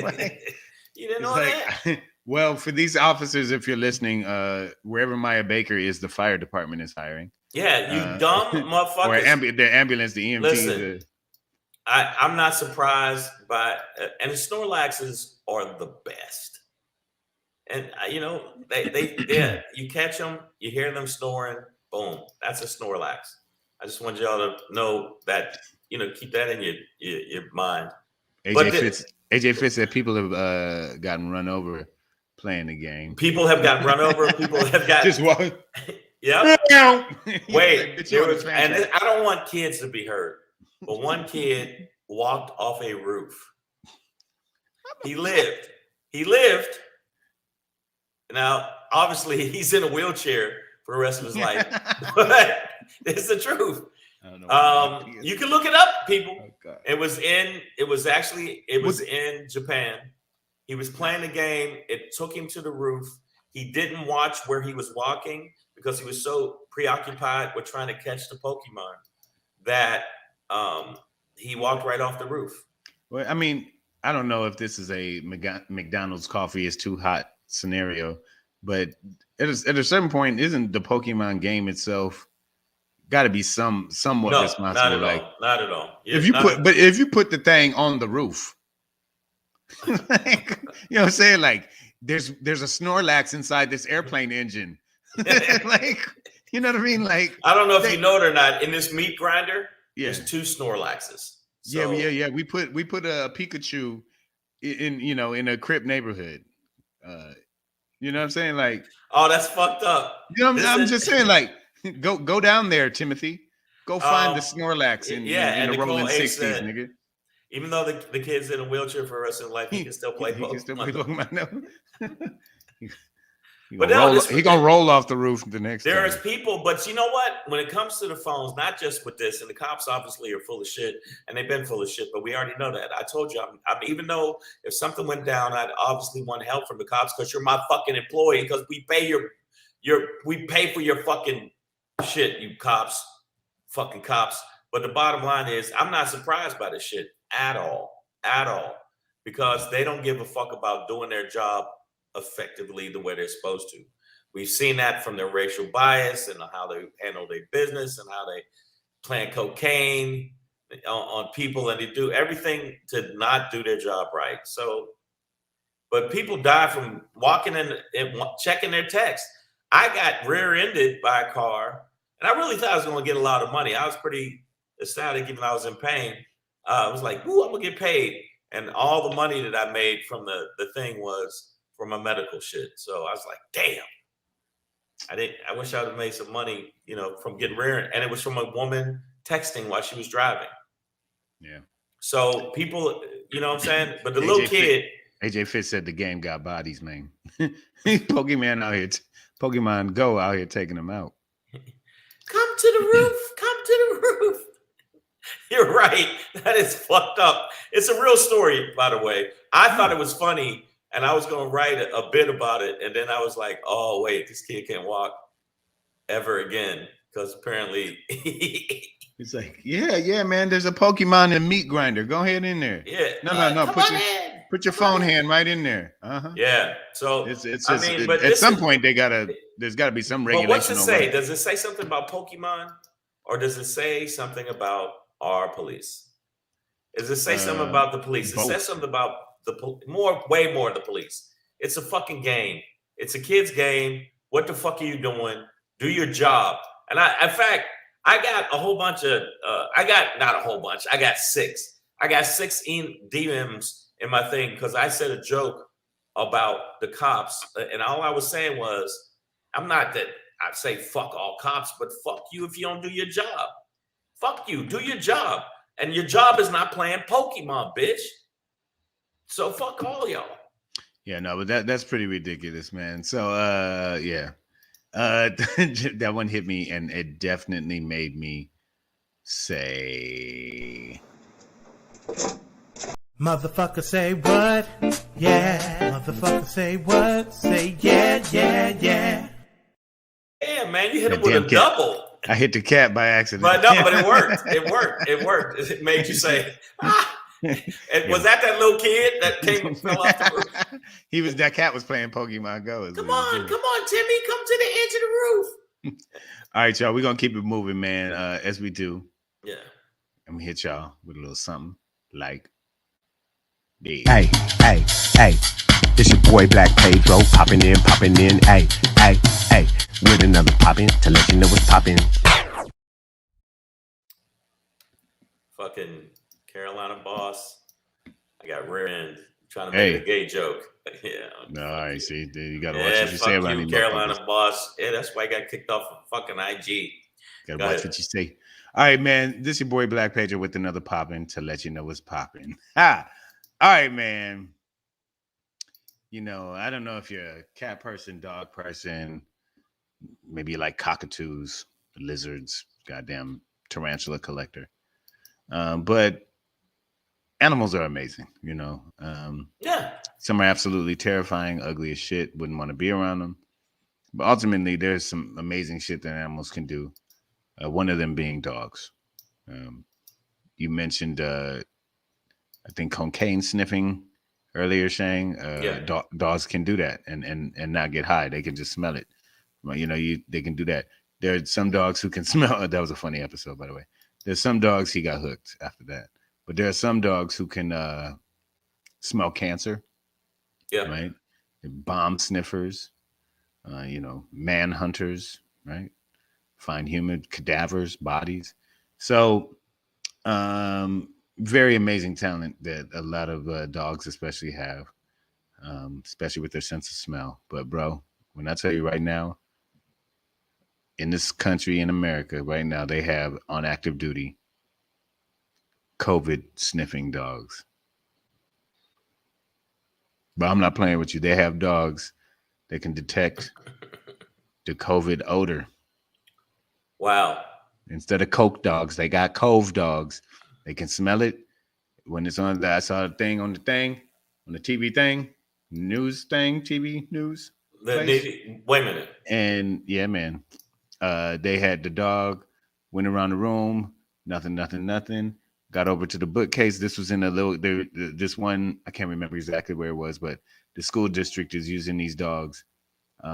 You didn't know that?
Well, for these officers, if you're listening, wherever Maya Baker is, the fire department is hiring.
Yeah, you dumb motherfuckers.
Or the ambulance, the EMTs.
Listen, I'm not surprised by, and the Snorlaxes are the best. And they you catch them, you hear them snoring, boom, that's a Snorlax. I just want y'all to know that, keep that in your mind.
AJ Fitz said people have gotten run over playing the game.
People have gotten run over. People have got
just walk.
Yep. Wait, and I don't want kids to be hurt, but one kid walked off a roof. He lived. Now, obviously, he's in a wheelchair for the rest of his life, but it's the truth. You can look it up, people. Oh, it was in Japan. He was playing the game. It took him to the roof. He didn't watch where he was walking because he was so preoccupied with trying to catch the Pokemon that he walked right off the roof.
Well, I mean, I don't know if this is a McDonald's coffee is too hot scenario, but at a certain point, isn't the Pokemon game itself got to be somewhat responsible?
Not at all. Yeah,
if you put the thing on the roof, like, you know what I'm saying? Like there's a Snorlax inside this airplane engine. Like, you know what I mean? Like,
I don't know if you know it or not. In this meat grinder, there's 2 Snorlaxes.
So, yeah. We put a Pikachu in a Crip neighborhood. You know what I'm saying? Like,
oh, that's fucked up.
You know, I'm just saying, like, go down there, Timothy. Go find the Snorlax in the rolling 60s, nigga.
Even though the kid's in a wheelchair for the rest of his life, he can still play Pokemon. He can still play Pokemon. He
gonna roll off the roof the next time.
There's people, but you know what? When it comes to the phones, not just with this, and the cops obviously are full of shit, and they've been full of shit, but we already know that. I told you, even though if something went down, I'd obviously want help from the cops because you're my fucking employee, because we pay we pay for your fucking shit, you cops, fucking cops. But the bottom line is, I'm not surprised by this shit at all, because they don't give a fuck about doing their job effectively the way they're supposed to. We've seen that from their racial bias and how they handle their business and how they plant cocaine on people, and they do everything to not do their job right. So, but people die from walking in and checking their text. I got rear-ended by a car, and I really thought I was going to get a lot of money. I was pretty ecstatic, even though I was in pain. I was like, "Ooh, I'm gonna get paid," and all the money that I made from the thing was for my medical shit. So I was like, damn. I wish I would have made some money, from getting rear. And it was from a woman texting while she was driving.
Yeah.
So people, you know what I'm saying? But the little kid.
AJ Fitz said the game got bodies, man. Pokemon out here. Pokemon Go out here taking them out.
Come to the roof. Come to the roof. You're right. That is fucked up. It's a real story, by the way. I thought it was funny, and I was going to write a bit about it. And then I was like, oh, wait, this kid can't walk ever again. Because apparently...
It's like, yeah, man. There's a Pokemon and meat grinder. Go ahead in there.
Yeah.
No. Put your phone hand right in there.
Yeah. So
but at some point there's got to be some regulation.
But what's it say? Does it say something about Pokemon, or does it say something about our police? Does it say something about the police? It says something about way more the police. It's a fucking game. It's a kid's game. What the fuck are you doing? Do your job. And in fact, I got a whole bunch of, not a whole bunch. I got 6. I got 6 DMs in my thing because I said a joke about the cops. And all I was saying was, I'm not that I say fuck all cops, but fuck you if you don't do your job. Fuck you, do your job. And your job is not playing Pokemon, bitch. So fuck all y'all.
Yeah, no, but that's pretty ridiculous, man. So, yeah. That one hit me, and it definitely made me say,
motherfucker, say what? Yeah. Motherfucker, say what? Say yeah.
Yeah, man, you hit him with a double.
I hit the cat by accident.
But it worked. It worked. It made you say, ah. And was that little kid that came and fell off the roof?
That cat was playing Pokemon Go.
Come on, Timmy, come to the edge of the roof.
All right, y'all, we're gonna keep it moving, man. As we do.
Yeah.
I'm gonna hit y'all with a little something like this.
Hey. It's your boy Black Pedro, popping in. Hey, with another poppin' to let you know what's poppin'.
Fucking Carolina boss. I got rear end trying to make a gay joke. Yeah.
No, I see. You gotta watch what you say about
you, Carolina boss. Yeah, that's why I got kicked off of fucking IG.
Gotta watch what you say. All right, man. This is your boy Black Pedro with another poppin' to let you know what's poppin'. All right, man. You know, I don't know if you're a cat person, dog person, maybe you like cockatoos, lizards, goddamn tarantula collector. But animals are amazing, you know.
Yeah.
Some are absolutely terrifying, ugly as shit, wouldn't want to be around them. But ultimately, there's some amazing shit that animals can do. One of them being dogs. You mentioned, I think, cocaine sniffing earlier, Shang. Dogs can do that and not get high. They can just smell it. You know, they can do that. There are some dogs who can smell. That was a funny episode, by the way. There's some dogs he got hooked after that. But there are some dogs who can smell cancer.
Yeah.
Right. Bomb sniffers. You know, man hunters. Right. Find human cadavers, bodies. So, very amazing talent that a lot of dogs especially have, especially with their sense of smell. But bro, when I tell you right now, in this country, in America, right now, they have on active duty COVID sniffing dogs. But I'm not playing with you. They have dogs that can detect the COVID odor.
Wow.
Instead of Coke dogs, they got Cove dogs. They can smell it when it's on. I saw a thing on the TV thing, news thing, TV news.
Wait a minute.
And yeah, man, they had the dog, went around the room, nothing. Got over to the bookcase. This was in this one, I can't remember exactly where it was, but the school district is using these dogs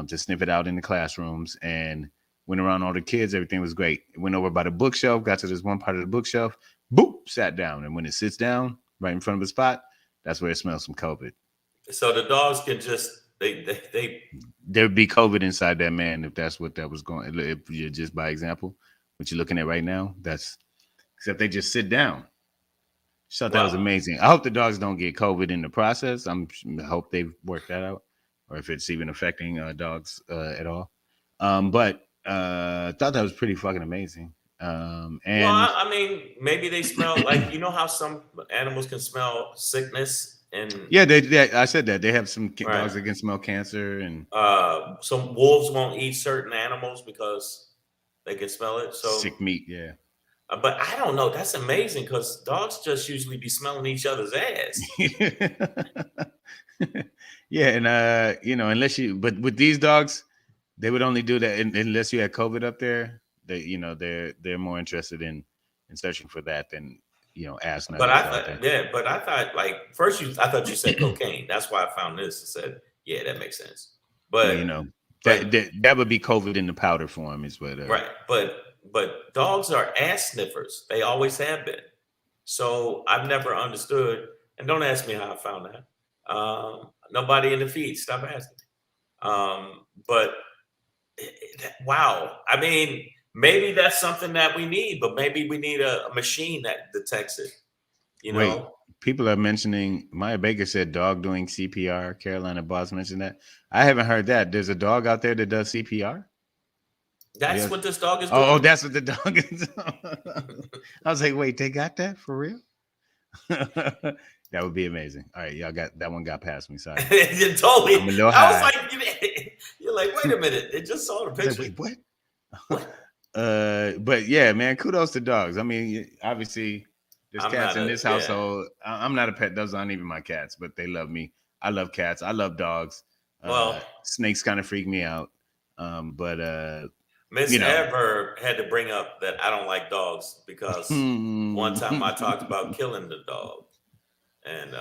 to sniff it out in the classrooms, and went around all the kids. Everything was great. It went over by the bookshelf, got to this one part of the bookshelf, boop, sat down. And when it sits down right in front of the spot, that's where it smells some COVID.
So the dogs can just,
there'd be COVID inside that man if that's what that was going. If you're just by example, what you're looking at right now, except they just sit down. So that was amazing. I hope the dogs don't get COVID in the process. I hope they've worked that out, or if it's even affecting dogs at all. But thought that was pretty fucking amazing. And
I mean, maybe they smell like, you know how some animals can smell sickness, and
yeah, they I said that they have some dogs that can smell cancer, and
some wolves won't eat certain animals because they can smell it. So
sick meat, yeah.
But I don't know. That's amazing because dogs just usually be smelling each other's ass.
Yeah, and you know, but with these dogs, they would only do that unless you had COVID up there. They're more interested in searching for that than ass
But I
nuggets out
thought,
there.
but I thought like first I thought you said cocaine. That's why I found this and said, yeah, that makes sense. But
that would be COVID in the powder form, is what.
Right, but dogs are ass sniffers. They always have been. So I've never understood. And don't ask me how I found that. Nobody in the feed. Stop asking me. But wow. I mean, maybe that's something that we need, but maybe we need a machine that detects it.
Wait, people are mentioning Maya Baker said dog doing CPR. Carolina Boss mentioned that. I haven't heard that. There's a dog out there that does CPR.
That's what this dog is doing.
Oh, that's what the dog is. I was like, wait, they got that for real? That would be amazing. All right, y'all got that one. Got past me. Sorry.
You told me.
I'm a little high.
I was like, you're like, wait a minute. It just saw the picture.
Like, wait, what? But yeah, man, kudos to dogs. I mean, obviously, there's cats in this household. Yeah. I'm not a pet. Those aren't even my cats, but they love me. I love cats. I love dogs. Snakes kind of freak me out. But
Miss Ever had to bring up that I don't like dogs because one time I talked about killing the dog, and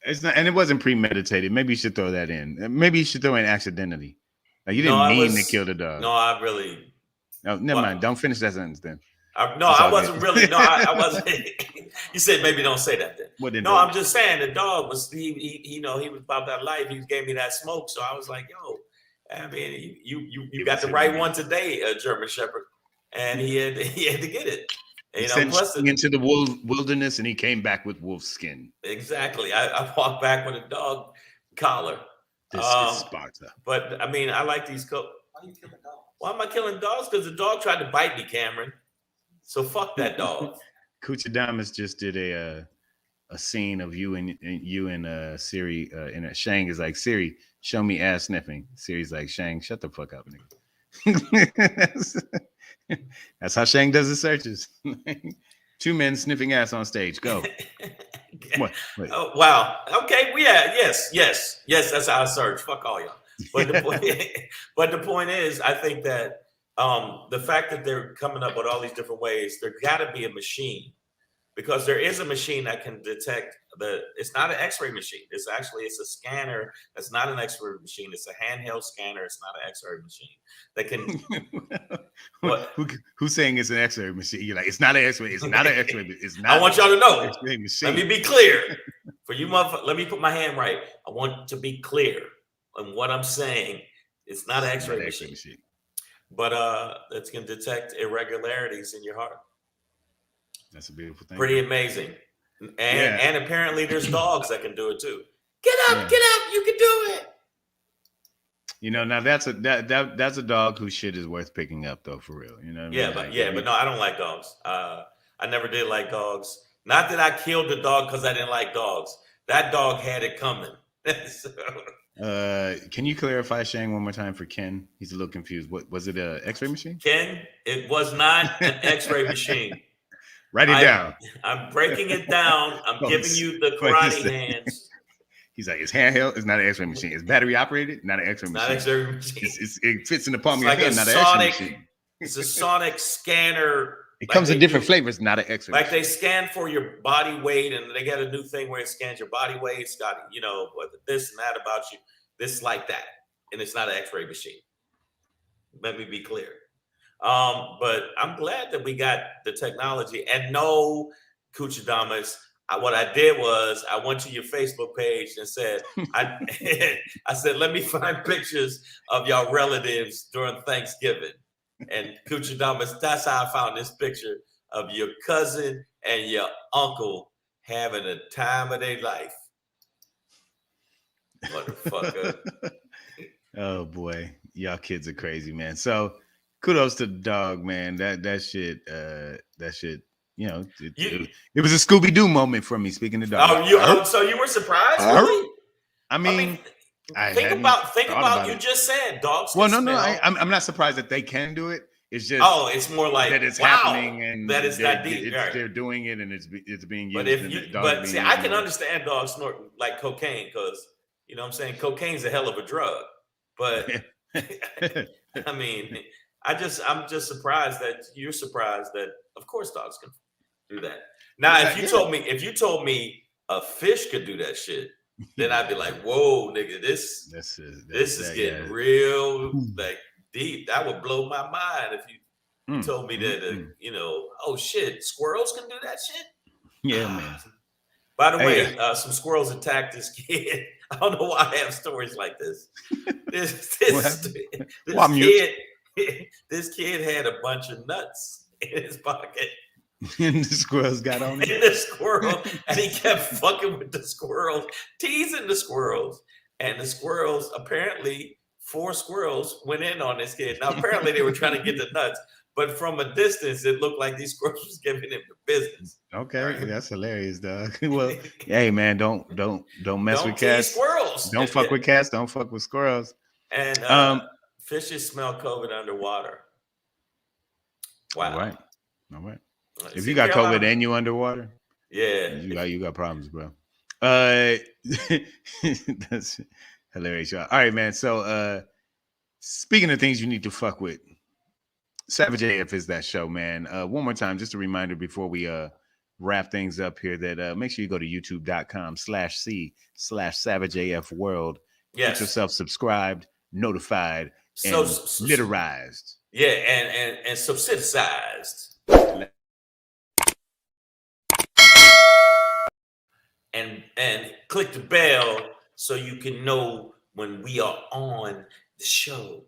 it's not, and it wasn't premeditated. Maybe you should throw that in. Maybe you should throw in accidentally. Like you didn't mean to kill the dog.
No, I really.
No, never mind. Don't finish that sentence then.
I wasn't really. No, I wasn't. You said maybe don't say that then. No, I'm just saying the dog was he was about that life. He gave me that smoke, so I was like, yo. I mean, you got the right one today, German Shepherd, and he had to get it.
And, plus into the wilderness, and he came back with wolf skin.
Exactly. I walked back with a dog collar.
This is Sparta.
But I mean, I like these. Why are you killing dogs? Why am I killing dogs? Because the dog tried to bite me, Cameron. So fuck that dog.
Kuchadamas just did a scene of you and Siri and Shang is like, Siri, show me ass sniffing. Siri's like, Shang, shut the fuck up, nigga. That's how Shang does his searches. 2 men sniffing ass on stage. Go. What?
Oh, wow. Okay. Yes. That's how I search. Fuck all y'all. But the point is, I think that the fact that they're coming up with all these different ways, there got to be a machine. Because there is a machine that can detect it's not an X-ray machine. It's a scanner. That's not an X-ray machine. It's a handheld scanner. It's not an X-ray machine that can.
Who's saying it's an X-ray machine? You're like, it's not an X-ray. It's not an X-ray. It's not.
I want y'all to know.
X-ray machine.
Let me be clear for you, motherfucker. Let me put my hand right. I want to be clear on what I'm saying. It's not an X-ray machine. But it can detect irregularities in your heart.
That's a beautiful thing.
Pretty amazing. And apparently there's dogs that can do it too. Get up, you can do it.
Now that's a dog whose shit is worth picking up though, for real. You know what I mean?
But no, I don't like dogs. I never did like dogs. Not that I killed the dog because I didn't like dogs. That dog had it coming.
Can you clarify, Shang, one more time for Ken? He's a little confused. What was it? A X-ray machine?
Ken, it was not an X-ray machine.
Write it down.
I'm breaking it down. I'm giving you the karate hands.
He's like, it's handheld. It's not an X-ray machine. It's battery operated. Not an X-ray machine.
Not an X-ray machine.
It fits in the palm of your hand. Not an X-ray machine.
It's a sonic scanner.
It comes in different flavors. Not an X-ray.
Like they scan for your body weight, and they got a new thing where it scans your body weight. It's got this and that about you. This like that, and it's not an X-ray machine. Let me be clear. But I'm glad that we got the technology. And no, Kuchadamas, what I did was I went to your Facebook page and said, I said, let me find pictures of y'all relatives during Thanksgiving. And Kuchadamas, that's how I found this picture of your cousin and your uncle having a time of their life. Motherfucker.
Oh boy, y'all kids are crazy, man. So kudos to the dog, man. That shit. You know, it was a Scooby Doo moment for me. Speaking to dog.
So you were surprised? Really?
I mean,
think about you just said dogs.
Well, no, I'm not surprised that they can do it. It's just
it's more like
that it's happening and
that it's that deep.
They're doing it and it's being used.
But see, I can understand dogs snorting like cocaine because you know what I'm saying cocaine's a hell of a drug. But I mean, I'm just surprised that you're surprised that of course dogs can do that. Now, if you told me a fish could do that shit, then I'd be like, whoa, nigga, this is getting real like deep. That would blow my mind if you told me that you know, oh shit, squirrels can do that shit.
Yeah, man.
By the way, some squirrels attacked this kid. I don't know why I have stories like this. This kid had a bunch of nuts in his pocket.
And the squirrels got on it.
And he kept fucking with the squirrels, teasing the squirrels. And the squirrels, apparently 4 squirrels went in on this kid. Now, apparently they were trying to get the nuts, but from a distance, it looked like these squirrels was giving him the business.
Okay, right? That's hilarious, dog. Well, hey, man, don't mess with cats.
Squirrels.
Don't fuck with cats. Don't fuck with squirrels.
And fishes smell COVID underwater. Wow.
All right. If you got COVID and you underwater, you got problems, bro. That's hilarious, y'all. All right, man. So, speaking of things you need to fuck with, Savage AF is that show, man. One more time, just a reminder before we wrap things up here that make sure you go to youtube.com/c/SavageAF World.
Yes.
Get yourself subscribed, notified, and literized.
Yeah, and subsidized. And click the bell so you can know when we are on the show.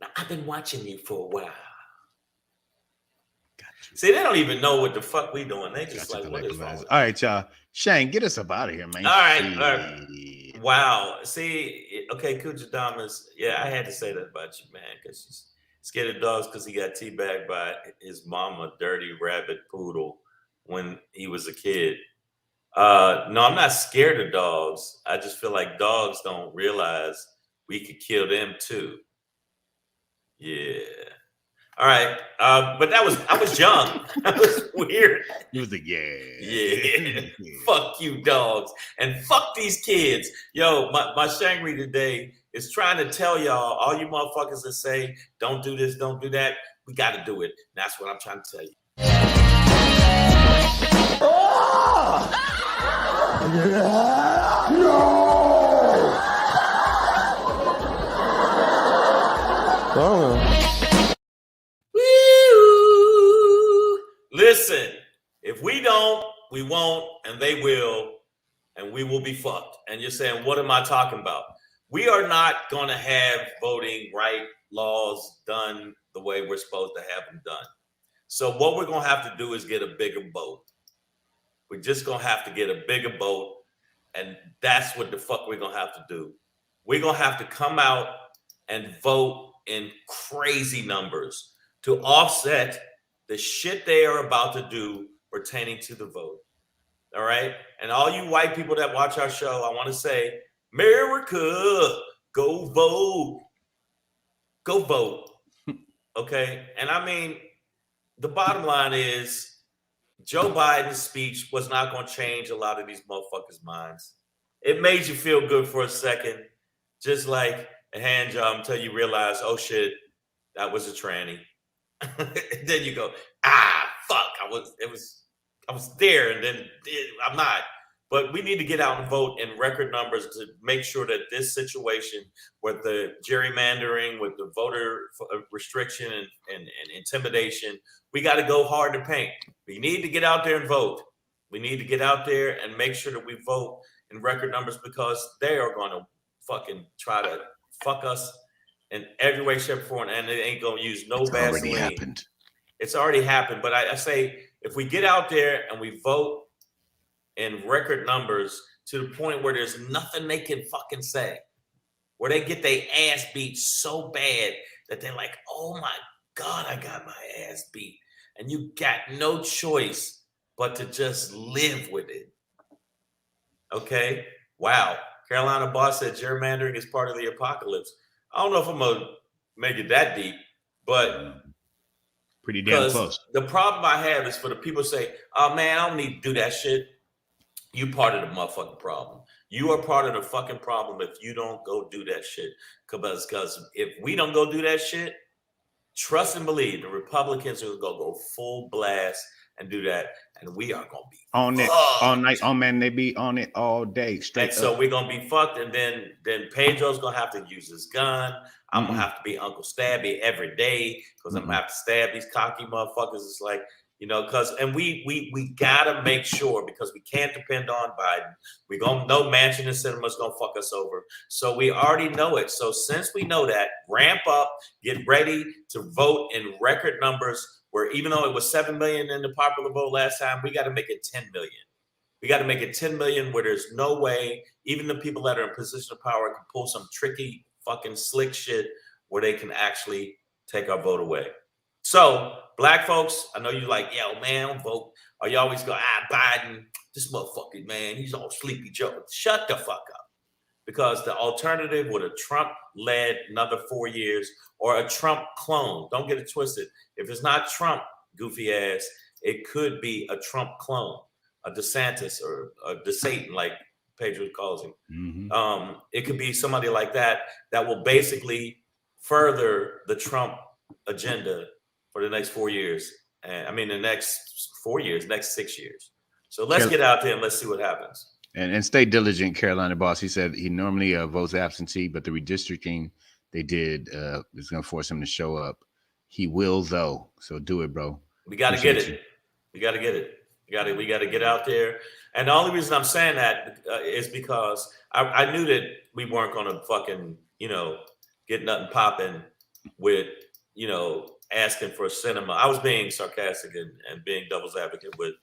Now, I've been watching you for a while. See, they don't even know what the fuck we doing. They just like, what is wrong?
All right, y'all. Shane, get us up out of here, man.
All right. Wow. See, okay, Kujadamas. Yeah, I had to say that about you, man, because she's scared of dogs because he got teabagged by his mama, dirty rabbit poodle, when he was a kid. No, I'm not scared of dogs. I just feel like dogs don't realize we could kill them too. Yeah. All right. But I was young. That was weird.
He was like,
yeah. Fuck you, dogs. And fuck these kids. Yo, my SHANGRY today is trying to tell y'all, all you motherfuckers that say, don't do this, don't do that, we got to do it. And that's what I'm trying to tell you. Listen, if we don't, we won't, and they will, and we will be fucked. And you're saying, what am I talking about? We are not going to have voting right laws done the way we're supposed to have them done. So what we're going to have to do is get a bigger boat. We're just going to have to get a bigger boat, and that's what the fuck we're going to have to do. We're going to have to come out and vote in crazy numbers to offset the shit they are about to do pertaining to the vote. All right? And all you white people that watch our show, I want to say, America, go vote. Go vote. Okay? And I mean, the bottom line is Joe Biden's speech was not going to change a lot of these motherfuckers' minds. It made you feel good for a second, just like a hand job until you realize, oh shit, that was a tranny. Then you go, fuck, I was there, and then I'm not. But we need to get out and vote in record numbers to make sure that this situation with the gerrymandering, with the voter restriction and intimidation, we got to go hard to paint. We need to get out there and vote. We need to get out there and make sure that we vote in record numbers because they are going to fucking try to fuck us in every way, shape, or form, and they ain't going to use no Vaseline.
It's already happened.
It's already happened. But I say, if we get out there and we vote in record numbers to the point where there's nothing they can fucking say, where they get their ass beat so bad that they're like, oh my God, I got my ass beat. And you got no choice but to just live with it. Okay? Wow. Carolina Boss said gerrymandering is part of the apocalypse. I don't know if I'm going to make it that deep, but
pretty damn close.
The problem I have is for the people who say, oh man, I don't need to do that shit. You part of the motherfucking problem. You are part of the fucking problem if you don't go do that shit. Because if we don't go do that shit, trust and believe the Republicans are gonna go full blast and do that, and we are gonna be
on it all night. Oh man, they be on it all day straight.
And so we're gonna be fucked, and then Pedro's gonna have to use his gun. I'm gonna have to be Uncle Stabby every day because I'm gonna have to stab these cocky motherfuckers. It's like, you know, and we gotta make sure, because we can't depend on Biden. We gonna know Manchin and Sinema's gonna fuck us over. So we already know it. So since we know that, ramp up, get ready to vote in record numbers. Where even though it was 7 million in the popular vote last time, we got to make it 10 million. We got to make it 10 million where there's no way even the people that are in position of power can pull some tricky fucking slick shit where they can actually take our vote away. So black folks, I know you like, yo, man, vote. Or you always go, Biden, this motherfucker, man, he's all sleepy Joe. Shut the fuck up. Because the alternative with a Trump-led another 4 years or a Trump clone, don't get it twisted. If it's not Trump, goofy ass, it could be a Trump clone, a DeSantis or a DeSatan, like Pedro calls him. It could be somebody like that will basically further the Trump agenda for the next 4 years. And I mean, the next 4 years, next 6 years. So let's get out there and let's see what happens.
And stay diligent, Carolina Boss. He said he normally votes absentee, but the redistricting they did is going to force him to show up. He will, though. So do it, bro.
We got to get it. We got to get it. We got to get out there. And the only reason I'm saying that is because I knew that we weren't going to fucking, you know, get nothing popping with, you know, asking for a cinema. I was being sarcastic and being devil's advocate with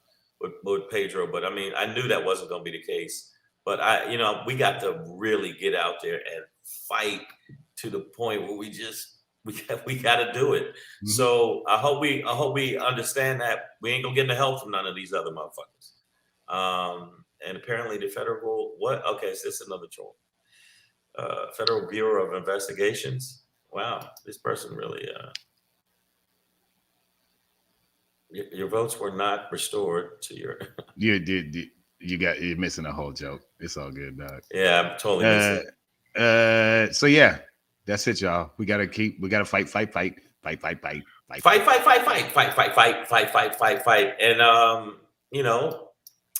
Pedro, but I mean, I knew that wasn't going to be the case. But we got to really get out there and fight to the point where we got to do it. So I hope we understand that we ain't gonna get no help from none of these other motherfuckers. And apparently the federal so this is another troll. Federal Bureau of Investigations. Wow, this person really. Your votes were not restored to your.
You're missing a whole joke. It's all good, dog.
Yeah, I'm totally missing.
So yeah, that's it, y'all. We gotta fight.
And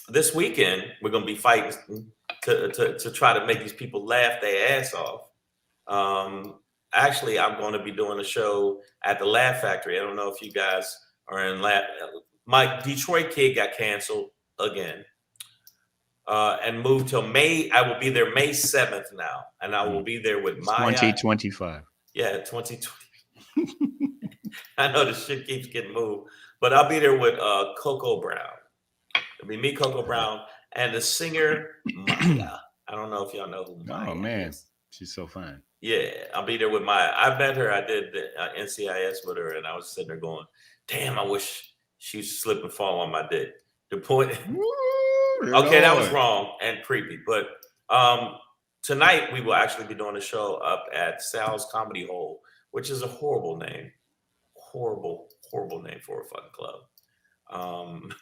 this weekend we're gonna be fighting to try to make these people laugh their ass off. Actually, I'm going to be doing a show at the Laugh Factory. I don't know if you guys are in Laugh. My Detroit kid got canceled again. And moved till May. I will be there May 7th now, and I will be there with my
2025.
Yeah, 2020. I know the shit keeps getting moved, but I'll be there with Coco Brown. It'll be me, Coco Brown, and the singer Maya. I don't know if y'all know who Maya is.
She's so fine.
Yeah, I'll be there with Maya. I met her. I did the NCIS with her, and I was sitting there going, "Damn, I wish she would slip and fall on my dick." The point. Okay, that was wrong and creepy. But tonight we will actually be doing a show up at Sal's Comedy Hole, which is a horrible name. Horrible name for a fucking club.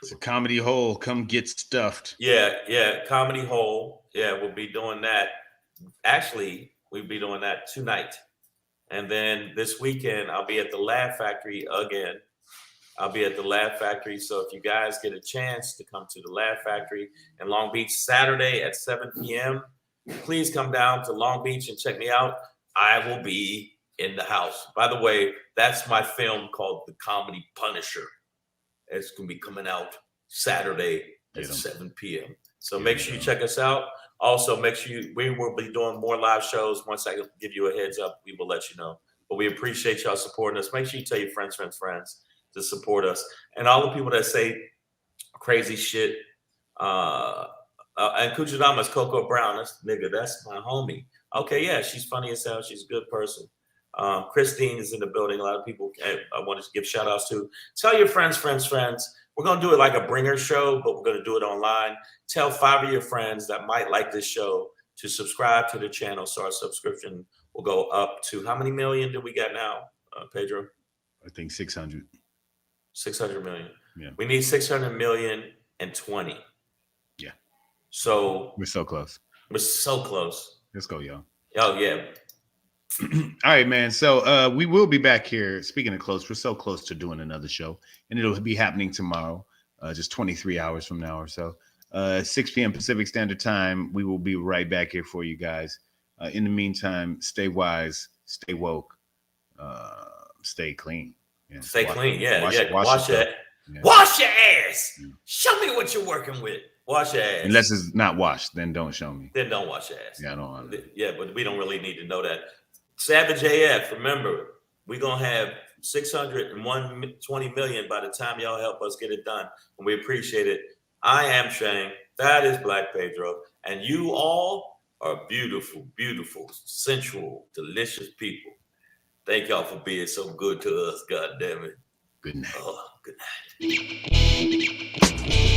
It's a Comedy Hole. Come get stuffed.
Yeah, Comedy Hole. Yeah, we'll be doing that. Actually, we'll be doing that tonight. And then this weekend, I'll be at the Laugh Factory again. I'll be at the Laugh Factory. So if you guys get a chance to come to the Laugh Factory in Long Beach Saturday at 7 p.m., please come down to Long Beach and check me out. I will be in the house. By the way, that's my film called The Comedy Punisher. It's going to be coming out Saturday at 7 p.m. So make sure you check us out. Also, make sure we will be doing more live shows. Once I give you a heads up, we will let you know. But we appreciate y'all supporting us. Make sure you tell your friends to support us, and all the people that say crazy shit. And Kuchidama's Coco Brown. That's my homie. Okay, yeah, she's funny as hell. She's a good person. Christine is in the building. A lot of people I wanted to give shout outs to. Tell your friends. We're going to do it like a bringer show, but we're going to do it online. Tell 5 of your friends that might like this show to subscribe to the channel. So our subscription will go up to how many million do we got now, Pedro?
I think 600.
600 million.
Yeah.
We need 600 million and 20.
Yeah.
So
we're so close.
Let's
go, y'all.
Oh, yeah.
All right, man. So we will be back here. Speaking of close, we're so close to doing another show, and it'll be happening tomorrow, just 23 hours from now or so. 6 p.m. Pacific Standard Time. We will be right back here for you guys. In the meantime, stay wise, stay woke, stay clean.
Yeah. Stay clean. Yeah.
Wash
your ass. Yeah. Show me what you're working with. Wash your ass.
Unless it's not washed, then don't show me.
Then don't wash your ass.
Yeah, I don't want to.
Yeah, but we don't really need to know that. Savage AF, remember, we're going to have 620 million by the time y'all help us get it done. And we appreciate it. I am Shane. That is Black Pedro. And you all are beautiful, beautiful, sensual, delicious people. Thank y'all for being so good to us. God damn it.
Good night.
Oh, good night.